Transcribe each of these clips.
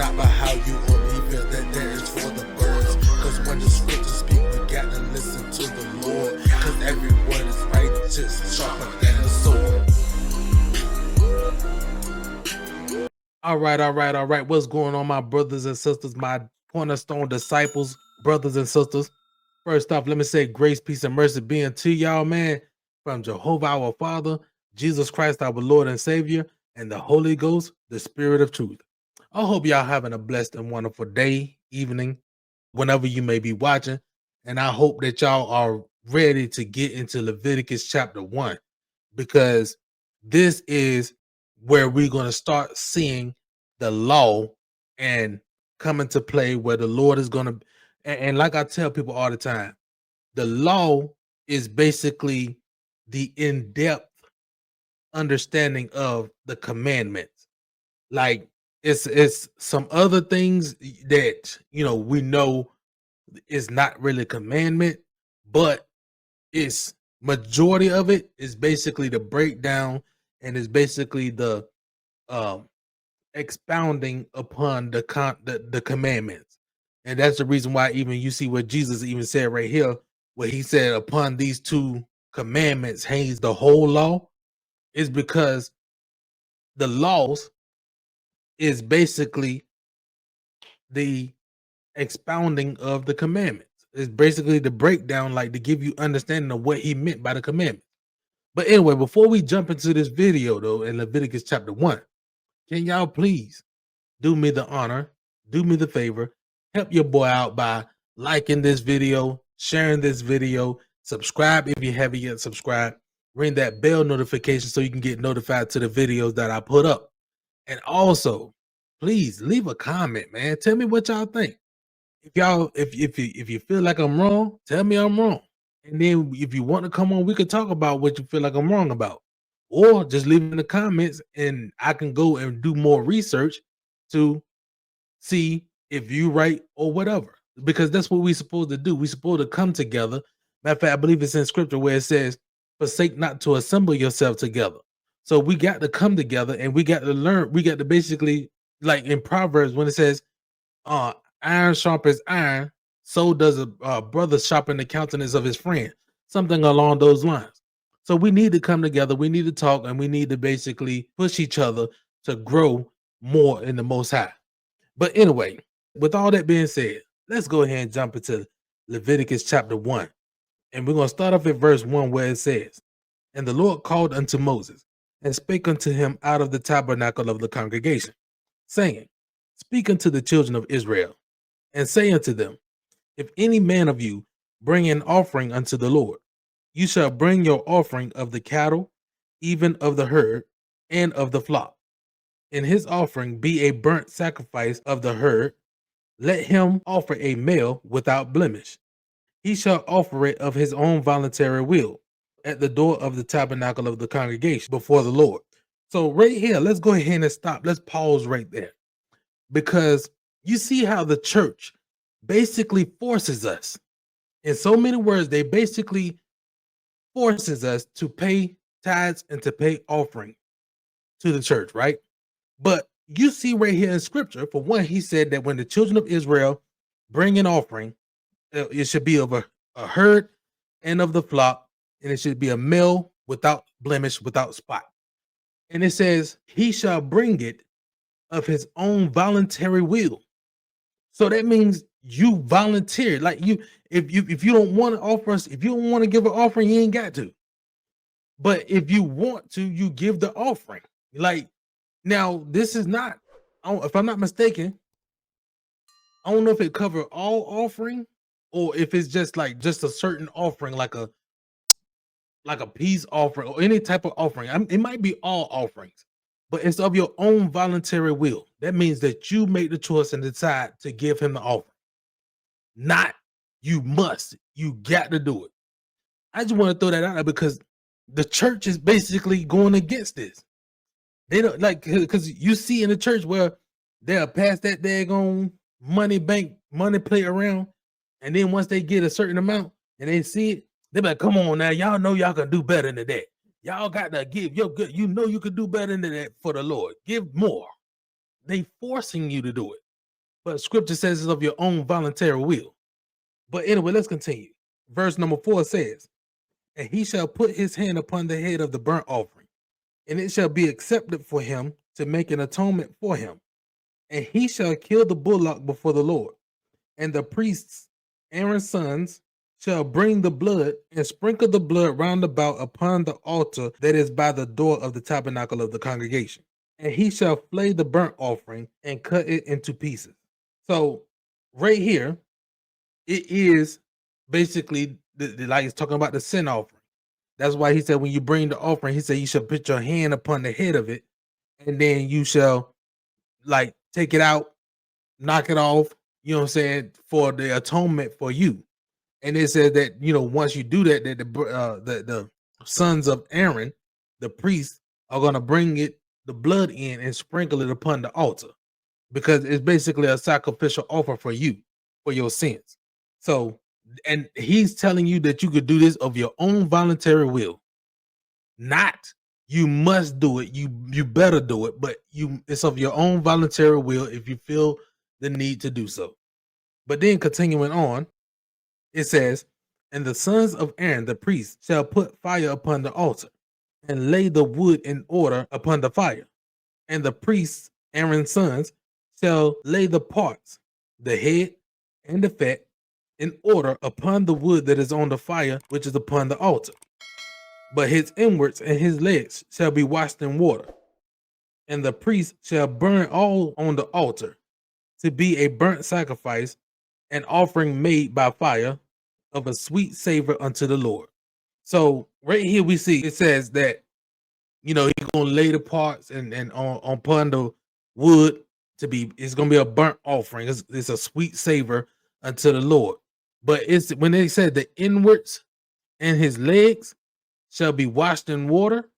not by how you or me feel, that there is for the birds. Cause when the scriptures speak, we got to listen to the Lord. Cause every word is righteous, sharper than a sword. All right. What's going on, my brothers and sisters, my cornerstone disciples, brothers and sisters? First off, let me say grace, peace, and mercy be unto y'all, man, from Jehovah our Father, Jesus Christ, our Lord and Savior, and the Holy Ghost, the Spirit of truth. I hope y'all having a blessed and wonderful day, evening, whenever you may be watching. And I hope that y'all are ready to get into Leviticus chapter 1, because this is where we're going to start seeing the law and come into play, where the Lord is going to, and like I tell people all the time, the law is basically the in-depth understanding of the commandments. Like it's some other things that we know is not really commandment, but it's majority of it is basically the breakdown, and is basically the expounding upon the commandments. And that's the reason why even you see what Jesus even said right here, where he said upon these two commandments hangs the whole law, is because the laws is basically the expounding of the commandments. It's basically the breakdown, like to give you understanding of what he meant by the commandments. But anyway, before we jump into this video though, in Leviticus chapter 1, can y'all please do me the honor, do me the favor, help your boy out by liking this video, sharing this video, subscribe if you haven't yet subscribed, ring that bell notification so you can get notified to the videos that I put up. And also, please leave a comment, man. Tell me what y'all think. If you feel like I'm wrong, tell me I'm wrong. And then if you want to come on, we could talk about what you feel like I'm wrong about. Or just leave it in the comments and I can go and do more research to see if you right or whatever. Because that's what we're supposed to do. We're supposed to come together. Matter of fact, I believe it's in scripture where it says, forsake not to assemble yourself together. So we got to come together and we got to learn. We got to basically, like in Proverbs, when it says, iron sharpens iron, so does a brother sharpen the countenance of his friend. Something along those lines. So we need to come together. We need to talk, and we need to basically push each other to grow more in the Most High. But anyway, with all that being said, let's go ahead and jump into Leviticus chapter 1. And we're going to start off at verse 1, where it says, and the Lord called unto Moses, and spake unto him out of the tabernacle of the congregation, saying, speak unto the children of Israel, and say unto them, if any man of you bring an offering unto the Lord, you shall bring your offering of the cattle, even of the herd, and of the flock. And his offering be a burnt sacrifice of the herd. Let him offer a male without blemish. He shall offer it of his own voluntary will at the door of the tabernacle of the congregation before the Lord. So right here, let's go ahead and stop. Let's pause right there. Because you see how the church basically forces us. In so many words, they basically forces us to pay tithes and to pay offering to the church, right? But you see right here in scripture, for one, he said that when the children of Israel bring an offering, it should be of a herd and of the flock, and it should be a male without blemish, without spot. And it says, he shall bring it of his own voluntary will. So that means you volunteer. Like if you don't want to offer us, if you don't want to give an offering, you ain't got to. But if you want to, you give the offering. Like, now this is not, if I'm not mistaken, I don't know if it cover all offering or if it's just a certain offering, like a peace offering or any type of offering. It might be all offerings, but it's of your own voluntary will. That means that you make the choice and decide to give him the offering. Not you must, you got to do it. I just want to throw that out there because the church is basically going against this. They don't like, because you see in the church where they'll pass that daggone money play around, and then once they get a certain amount and they see it, they're like, come on now, y'all know y'all can do better than that. Y'all got to give your good, you know you could do better than that for the Lord. Give more. They forcing you to do it. But scripture says it's of your own voluntary will. But anyway, let's continue. Verse number 4 says, and he shall put his hand upon the head of the burnt offering, and it shall be accepted for him to make an atonement for him. And he shall kill the bullock before the Lord. And the priests, Aaron's sons, shall bring the blood and sprinkle the blood round about upon the altar that is by the door of the tabernacle of the congregation. And he shall flay the burnt offering and cut it into pieces. So right here, it is basically like it's talking about the sin offering. That's why he said when you bring the offering, he said you shall put your hand upon the head of it, and then you shall like take it out, knock it off, you know what I'm saying, for the atonement for you. And it says that, you know, once you do that, that the sons of Aaron, the priests, are going to bring the blood in and sprinkle it upon the altar, because it's basically a sacrificial offer for you, for your sins. So, and he's telling you that you could do this of your own voluntary will. Not you must do it, you better do it, but it's of your own voluntary will if you feel the need to do so. But then continuing on, it says, and the sons of Aaron the priest shall put fire upon the altar and lay the wood in order upon the fire. And the priests, Aaron's sons, shall lay the parts, the head and the fat, in order upon the wood that is on the fire, which is upon the altar. But his inwards and his legs shall be washed in water. And the priest shall burn all on the altar to be a burnt sacrifice, an offering made by fire of a sweet savor unto the Lord. So right here we see it says that, you know, he's gonna lay the parts and on upon the wood to be, it's gonna be a burnt offering. It's a sweet savor unto the Lord. But it's when they said the inwards and his legs shall be washed in water,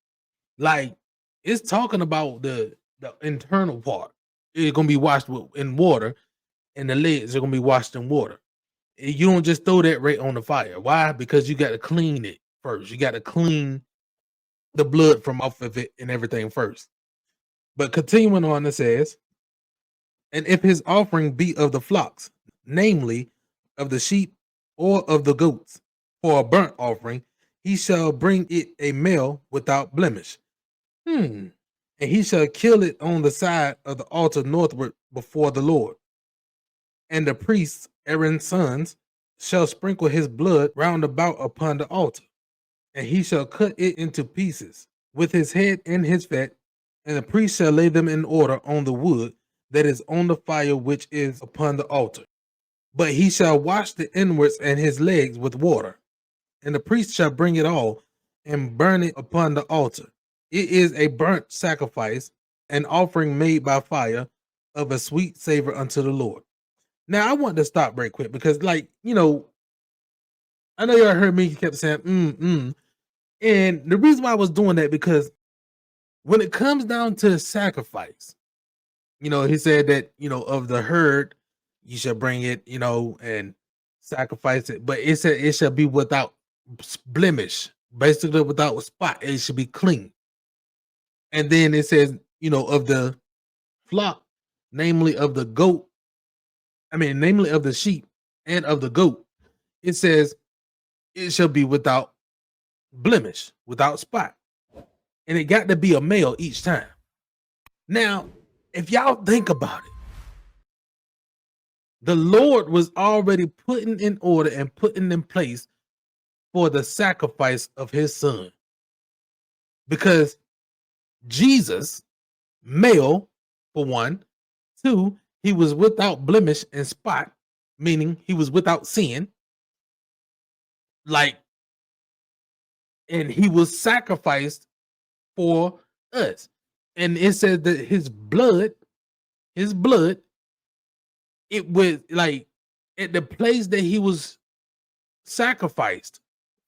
like it's talking about the internal part. It's gonna be washed in water, and the legs are gonna be washed in water. You don't just throw that right on the fire. Why? Because you got to clean it first. You got to clean the blood from off of it and everything first. But continuing on, it says, and if his offering be of the flocks, namely of the sheep or of the goats, for a burnt offering, he shall bring it a male without blemish. And he shall kill it on the side of the altar northward before the Lord. And the priests, Aaron's sons, shall sprinkle his blood round about upon the altar. And he shall cut it into pieces with his head and his fat, and the priest shall lay them in order on the wood that is on the fire which is upon the altar. But he shall wash the inwards and his legs with water, and the priest shall bring it all and burn it upon the altar. It is a burnt sacrifice, an offering made by fire of a sweet savor unto the Lord. Now I want to stop very quick because, like, you know, I know y'all heard me kept saying and the reason why I was doing that, because when it comes down to the sacrifice, you know, he said that, you know, of the herd you shall bring it, you know, and sacrifice it, but it said it shall be without blemish, basically without spot. It should be clean. And then it says, you know, of the flock, namely of the goat, namely of the sheep and of the goat, it says it shall be without blemish, without spot. And it got to be a male each time. Now, if y'all think about it, the Lord was already putting in order and putting in place for the sacrifice of his son. Because Jesus, male, for one, two, he was without blemish and spot, meaning he was without sin. Like, and he was sacrificed for us. And it says that his blood, it was like at the place that he was sacrificed,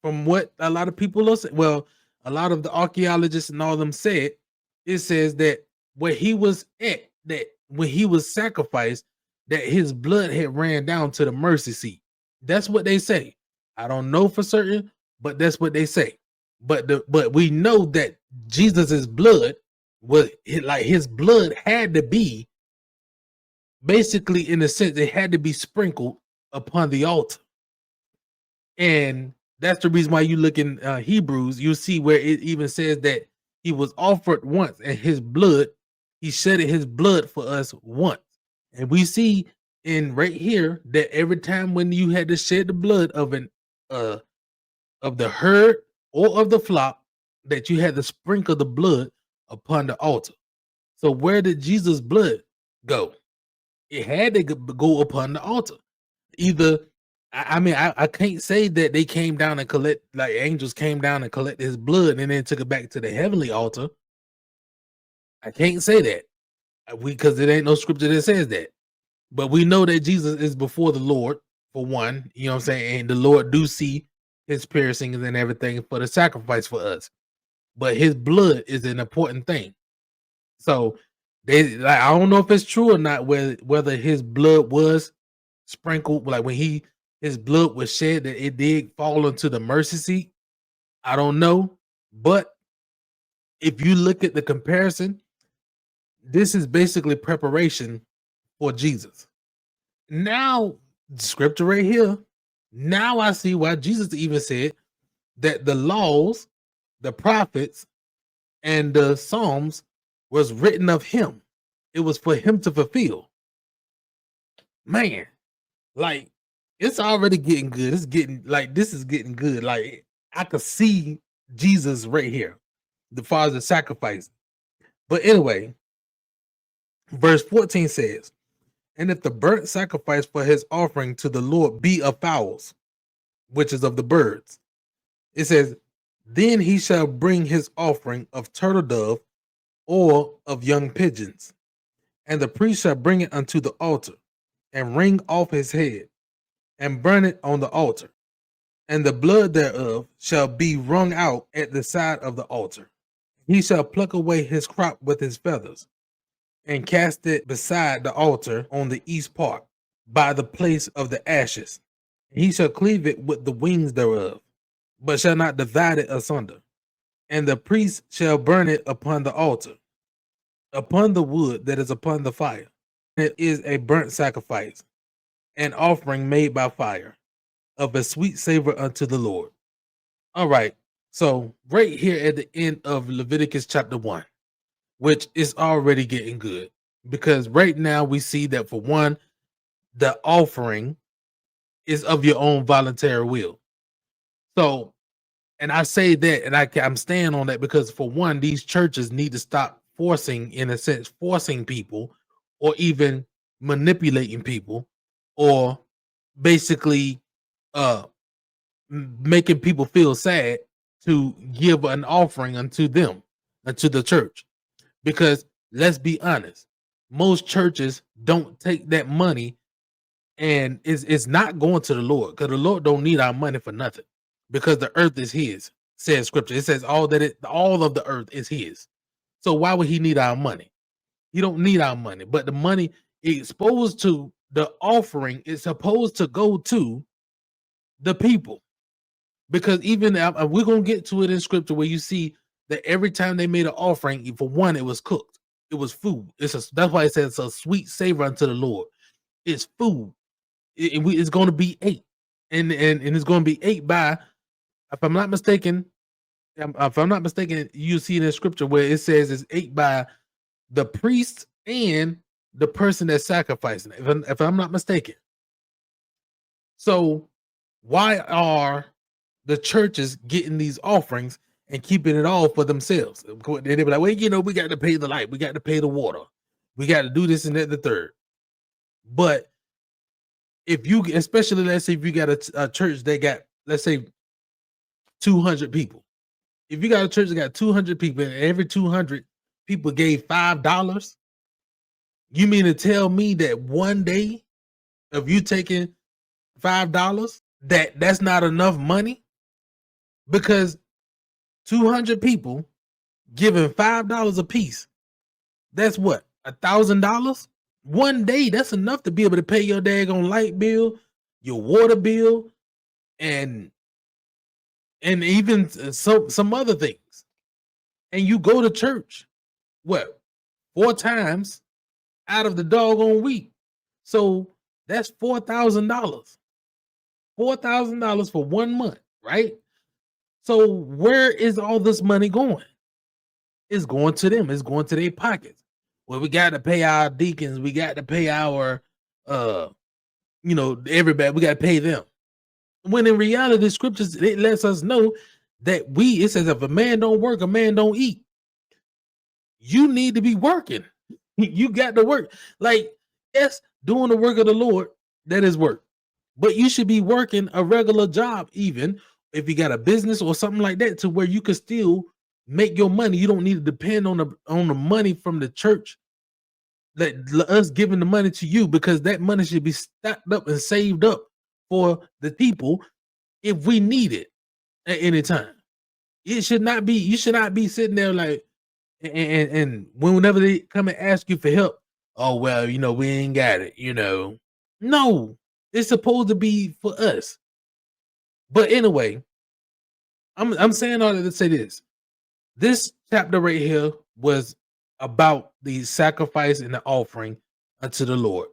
from what a lot of people are saying. Well, a lot of the archaeologists and all of them said, it says that where he was at, that when he was sacrificed, that his blood had ran down to the mercy seat. That's what they say. I don't know for certain, but that's what they say. But we know that Jesus's blood was like, his blood had to be basically, in a sense, it had to be sprinkled upon the altar. And that's the reason why you look in Hebrews, you see where it even says that he was offered once, and his blood, he shedded his blood for us once. And we see in right here that every time when you had to shed the blood uh of the herd or of the flock, that you had to sprinkle the blood upon the altar. So where did Jesus' blood go? It had to go upon the altar. Either I can't say that they came down and collect, like angels came down and collect his blood and then took it back to the heavenly altar. I can't say that because it ain't no scripture that says that. But we know that Jesus is before the Lord, for one, you know what I'm saying, and the Lord do see his piercings and everything for the sacrifice for us. But his blood is an important thing. So they, like, I don't know if it's true or not whether his blood was sprinkled, like when his blood was shed, that it did fall into the mercy seat. I don't know, but if you look at the comparison, this is basically preparation for Jesus. Now, scripture right here. Now I see why Jesus even said that the laws, the prophets, and the Psalms was written of him. It was for him to fulfill. Man, like, it's already getting good. It's getting like, this is getting good. Like, I could see Jesus right here, the Father's sacrifice. But anyway, verse 14 says, and if the burnt sacrifice for his offering to the Lord be of fowls, which is of the birds, it says, then he shall bring his offering of turtle dove or of young pigeons, and the priest shall bring it unto the altar, and wring off his head, and burn it on the altar, and the blood thereof shall be wrung out at the side of the altar. He shall pluck away his crop with his feathers, and cast it beside the altar on the east part, by the place of the ashes. He shall cleave it with the wings thereof, but shall not divide it asunder. And the priest shall burn it upon the altar, upon the wood that is upon the fire. It is a burnt sacrifice, an offering made by fire, of a sweet savor unto the Lord. All right. So right here at the end of Leviticus chapter 1, which is already getting good, because right now we see that, for one, the offering is of your own voluntary will. So, and I say that, and I'm staying on that, because for one, these churches need to stop forcing, in a sense, forcing people, or even manipulating people, or basically uh making people feel sad to give an offering unto them, unto the church. Because let's be honest, most churches don't take that money, and it's not going to the Lord, because the Lord don't need our money for nothing, because the earth is his, says scripture. It says all of the earth is his. So why would he need our money? He don't need our money. But the money is supposed to, the offering is supposed to go to the people. Because even we're gonna get to it in scripture, where you see that every time they made an offering, for one, it was cooked, it was food. That's why it says it's a sweet savor unto the Lord. It's food. It's going to be ate, and it's going to be ate by, if I'm not mistaken, you see it in scripture where it says it's ate by the priest and the person that's sacrificing it, if I'm not mistaken. So why are the churches getting these offerings and keeping it all for themselves? They be like, well, we got to pay the light, we got to pay the water, we got to do this and that, the third. But if you, especially, let's say if you got a church that got, let's say, 200 people. If you got a church that got 200 people, and every 200 people gave $5, you mean to tell me that one day of you taking $5, that's not enough money? Because 200 people giving $5 a piece, that's what, $1,000? One day, that's enough to be able to pay your daggone light bill, your water bill, and even some other things. And you go to church, what, 4 times out of the doggone week? So that's $4,000. $4,000 for 1 month, right? So where is all this money going? It's going to them. It's going to their pockets. Well, we got to pay our deacons. We got to pay our, everybody. We got to pay them. When in reality, the scriptures, it lets us know that it says if a man don't work, a man don't eat. You need to be working. You got to work. Like, yes, doing the work of the Lord, that is work. But you should be working a regular job, even if you got a business or something like that, to where you can still make your money. You don't need to depend on the money from the church, that us giving the money to you, because that money should be stacked up and saved up for the people if we need it at any time. It should not be. You should not be sitting there like, and whenever they come and ask you for help, oh well, we ain't got it. No, it's supposed to be for us. But anyway, I'm saying all that to say this. This chapter right here was about the sacrifice and the offering unto the Lord.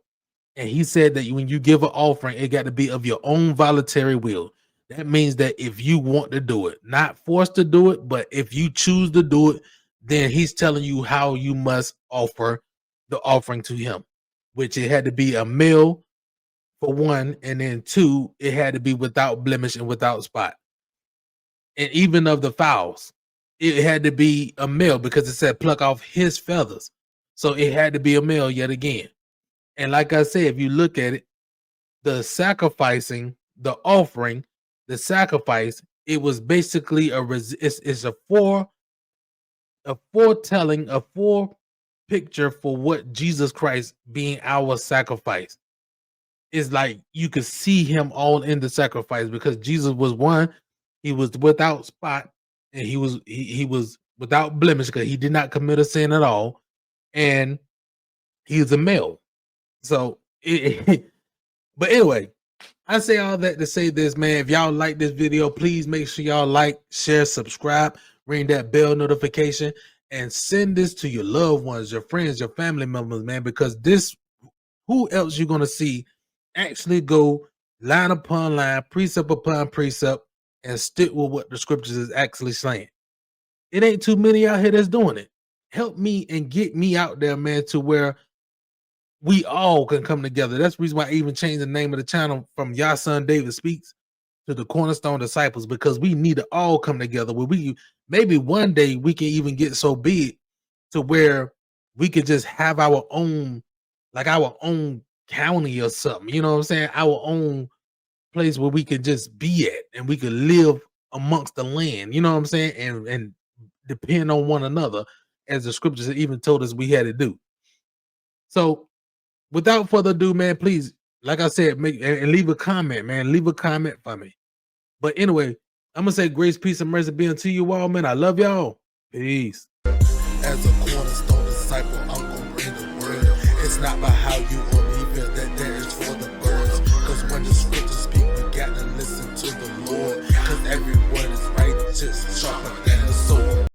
And he said that when you give an offering, it got to be of your own voluntary will. That means that if you want to do it, not forced to do it, but if you choose to do it, then he's telling you how you must offer the offering to him, which it had to be a male for one, and then two, it had to be without blemish and without spot. And even of the fowls, it had to be a male because it said pluck off his feathers. So it had to be a male yet again. And like I said, if you look at it, the sacrificing, the offering, the sacrifice, it was basically it's a foretelling, a fore picture for what Jesus Christ being our sacrifice. Is like you could see him all in the sacrifice, because Jesus was one, he was without spot, and he was without blemish because he did not commit a sin at all, and he's a male. So but anyway, I say all that to say this, man. If y'all like this video, please make sure y'all like, share, subscribe, ring that bell notification, and send this to your loved ones, your friends, your family members, man, because this, who else you're going to see actually go line upon line, precept upon precept, and stick with what the scriptures is actually saying. It ain't too many out here that's doing it. Help me and get me out there, man, to where we all can come together. That's the reason why I even changed the name of the channel from Yahson David Speaks to the Cornerstone Disciples, because we need to all come together where we maybe one day we can even get so big to where we could just have our own, like our own county or something, you know what I'm saying? Our own place where we could just be at and we could live amongst the land, you know what I'm saying? And depend on one another, as the scriptures even told us we had to do. So without further ado, man, please, like I said, make and leave a comment, man. Leave a comment for me. But anyway, I'm gonna say grace, peace, and mercy be unto you all, man. I love y'all. Peace. As a cornerstone disciple, I'm gonna bring the word. It's not about how you or me feel, that there is for the birds. Because when the scriptures speak, we got to listen to the Lord. Because every word is righteous, sharper than a sword.